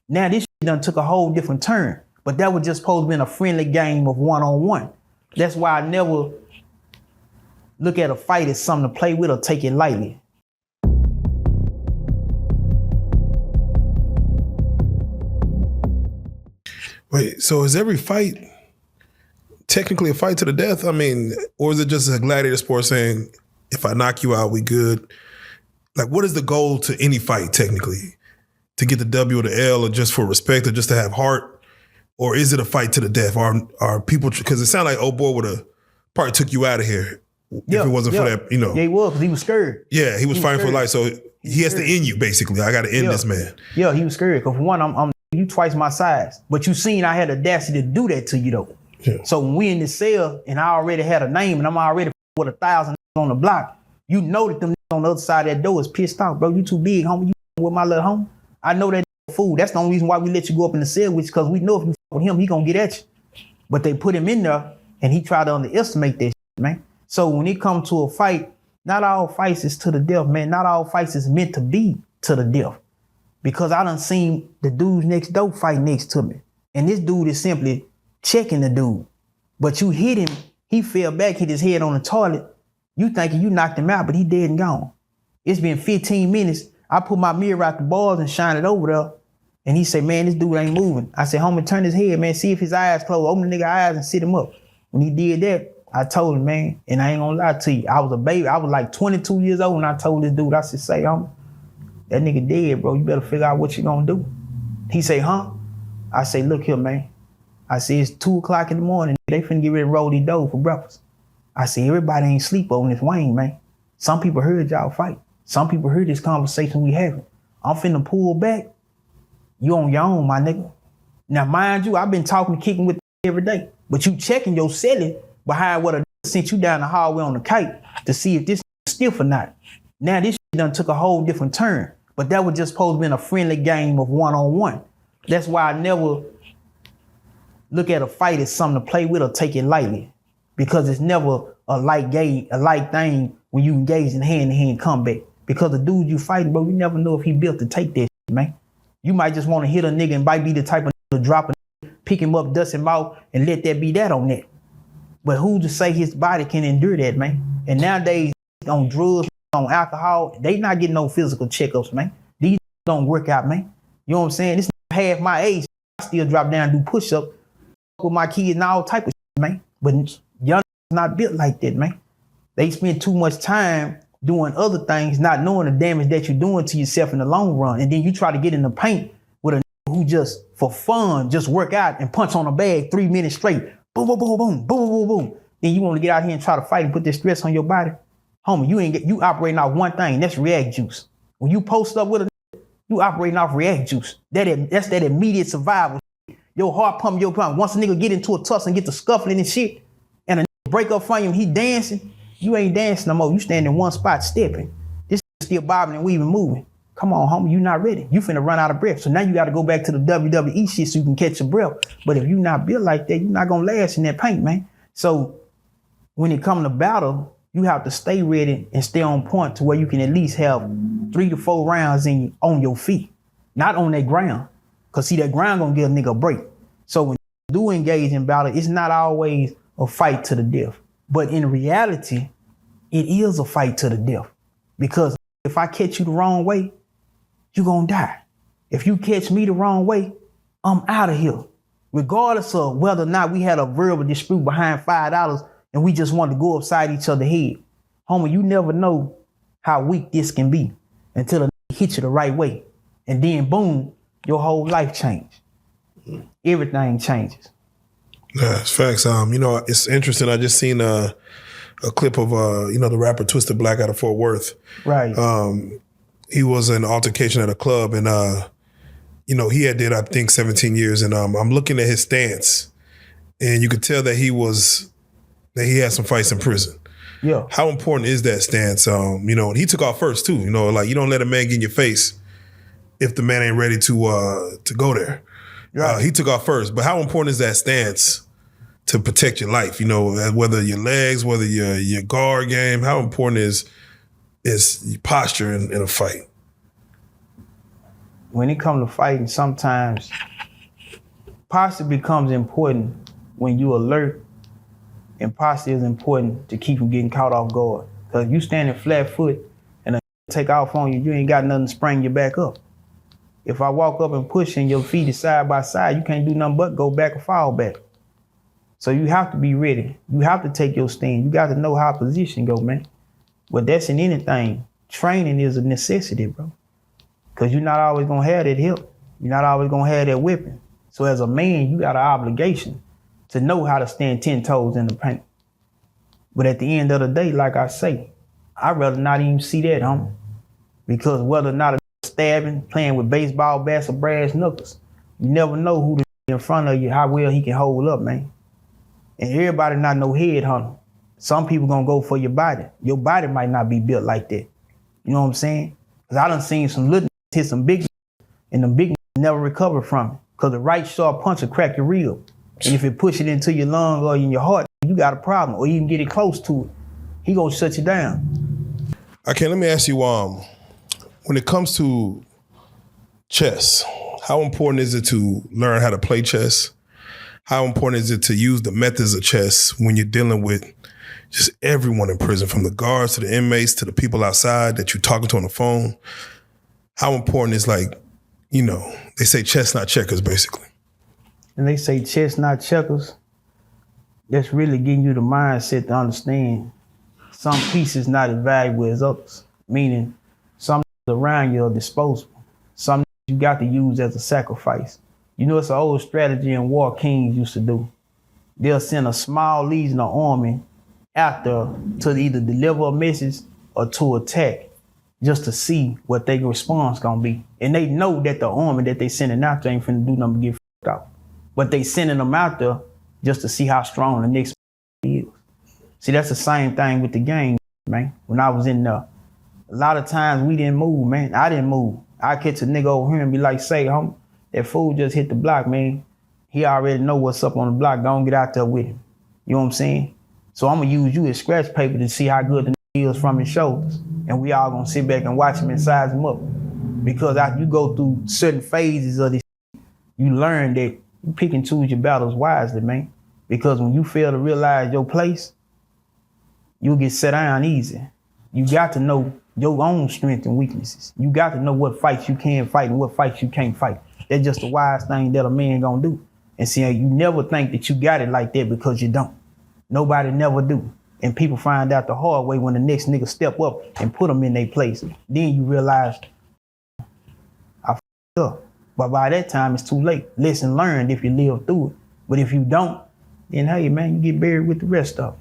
Now this shit done took a whole different turn. But that was just supposed to be a friendly game of one-on-one. That's why I never look at a fight as something to play with or take it lightly. Wait, so is every fight technically a fight to the death? I mean, or is it just a gladiator sport saying, if I knock you out, we good? Like, what is the goal to any fight technically? To get the W or the L, or just for respect, or just to have heart? Or is it a fight to the death? Are people, because it sounded like old boy would have probably took you out of here if it wasn't for that, you know. Yeah, he was, because he was scared. Yeah, he was fighting for life. So he has to end you, basically. I got to end this man. Yeah, he was scared. Because for one, I'm you twice my size. But you seen I had the audacity to do that to you, though. Yeah. So when we in the cell, and I already had a name, and I'm already with 1,000 on the block, you know that them on the other side of that door is pissed off, bro. You too big, homie. You with my little homie. I know that fool. That's the only reason why we let you go up in the cell, which because we know if you fuck with him, he gonna get at you. But they put him in there, and he tried to underestimate that shit, man. So when it comes to a fight, not all fights is to the death, man. Not all fights is meant to be to the death. Because I done seen the dudes next door fight next to me. And this dude is simply checking the dude. But you hit him, he fell back, hit his head on the toilet. You thinking you knocked him out, but he dead and gone. It's been 15 minutes. I put my mirror out the balls and shine it over there. And he said, man, this dude ain't moving. I said, homie, turn his head, man. See if his eyes closed. Open the nigga eyes and sit him up. When he did that, I told him, man, and I ain't gonna lie to you, I was a baby. I was like 22 years old when I told this dude, I said, say, homie, that nigga dead, bro. You better figure out what you gonna do. He say, huh? I say, look here, man. I say, it's 2 o'clock in the morning. They finna get ready to roll these dough for breakfast. I say, everybody ain't sleep on this wing, man. Some people heard y'all fight. Some people heard this conversation we having. I'm finna pull back. You on your own, my nigga. Now, mind you, I've been talking, kicking with every day. But you checking your celly behind what a sent you down the hallway on the kite to see if this is stiff or not. Now this done took a whole different turn. But that was just supposed to be a friendly game of one-on-one. That's why I never look at a fight as something to play with or take it lightly. Because it's never a light game, a light thing when you engage in hand-to-hand combat. Because the dude you fighting, bro, you never know if he built to take that shit, man. You might just want to hit a nigga and might be the type of nigga to drop a nigga, pick him up, dust him out, and let that be that on that. But who to say his body can endure that, man? And nowadays, on drugs, on alcohol, they not getting no physical checkups, man. These don't work out, man. You know what I'm saying? This half my age, I still drop down and do push-ups with my kids and all type of shit, man. But young not built like that, man. They spend too much time doing other things, not knowing the damage that you're doing to yourself in the long run. And then you try to get in the paint with a who just, for fun, just work out and punch on a bag 3 minutes straight. Boom, boom, boom, boom, boom, boom, boom. Then you want to get out here and try to fight and put this stress on your body. Homie, you operating off one thing, that's react juice. When you post up with a you operating off react juice. That's that immediate survival. Your heart pump, your pump. Once a nigga get into a tussle and get to scuffling and shit, and a nigga break up from you and he dancing, you ain't dancing no more. You stand in one spot stepping. This still bobbing and weaving, moving. Come on, homie, you not ready. You finna run out of breath. So now you gotta go back to the WWE shit so you can catch your breath. But if you not built like that, you're not gonna last in that paint, man. So when it come to battle, you have to stay ready and stay on point to where you can at least have 3 to 4 rounds on your feet, not on that ground. Cause see, that ground gonna give a nigga a break. So when you do engage in battle, it's not always a fight to the death. But in reality, it is a fight to the death. Because if I catch you the wrong way, you gonna die. If you catch me the wrong way, I'm out of here. Regardless of whether or not we had a verbal dispute behind $5 and we just wanted to go upside each other's head. Homie, you never know how weak this can be until it hits you the right way. And then boom, your whole life changed. Everything changes. Yeah, it's facts. It's interesting. I just seen a clip of the rapper Twisted Black out of Fort Worth. Right. He was in an altercation at a club, and he had did I think 17 years, and I'm looking at his stance, and you could tell that he had some fights in prison. Yeah. How important is that stance? And he took off first too. You don't let a man get in your face if the man ain't ready to go there. Right. He took off first, but how important is that stance to protect your life? Whether your legs, whether your guard game, how important is your posture in a fight? when it comes to fighting, sometimes posture becomes important when you alert, and posture is important to keep from getting caught off guard. Because you standing flat foot and a take off on you, you ain't got nothing to spring you back up. If I walk up and push and your feet is side by side, you can't do nothing but go back or fall back. So you have to be ready. You have to take your stand. You got to know how position go, man. But that's in anything. Training is a necessity, bro. Because you're not always going to have that help. You're not always going to have that weapon. So as a man, you got an obligation to know how to stand 10 toes in the paint. But at the end of the day, like I say, I'd rather not even see that, homie. Because whether or not a stabbing, playing with baseball bats or brass knuckles, you never know who in front of you, how well he can hold up, man. And everybody not no head hunter. Some people gonna go for your body. Your body might not be built like that. You know what I'm saying? Because I done seen some little hit some big, and the big never recover from it. Because the right sharp punch will crack your rib. And if it push it into your lung or in your heart, you got a problem. Or you can get it close to it. He gonna shut you down. Okay, let me ask you, when it comes to chess, how important is it to learn how to play chess? How important is it to use the methods of chess when you're dealing with just everyone in prison, from the guards to the inmates to the people outside that you're talking to on the phone? How important is, like, you know, they say chess, not checkers, basically. And they say chess, not checkers. That's really getting you the mindset to understand some pieces not as valuable as others. Meaning some around you are disposable. Some you got to use as a sacrifice. You know, it's an old strategy in war kings used to do. They'll send a small legion of army after to either deliver a message or to attack, just to see what their response gonna be. And they know that the army that they sending out there ain't finna do nothing but get f***ed out. But they sending them out there just to see how strong the next is. See, that's the same thing with the game, man. When I was in there, a lot of times we didn't move, man. I didn't move. I catch a nigga over here and be like, say, homie, that fool just hit the block, man. He already know what's up on the block. Don't get out there with him. You know what I'm saying? So I'm gonna use you as scratch paper to see how good the nigga is from his shoulders. And we all gonna sit back and watch him and size him up. Because after you go through certain phases of this, you learn that you pick and choose your battles wisely, man. Because when you fail to realize your place, you'll get set down easy. You got to know your own strengths and weaknesses. You got to know what fights you can fight and what fights you can't fight. That's just the wise thing that a man gonna do. And see, you never think that you got it like that because you don't. Nobody never do. And people find out the hard way when the next nigga step up and put them in their place. Then you realize, I f***ed up. But by that time, it's too late. Lesson learned if you live through it. But if you don't, then hey, man, you get buried with the rest of them.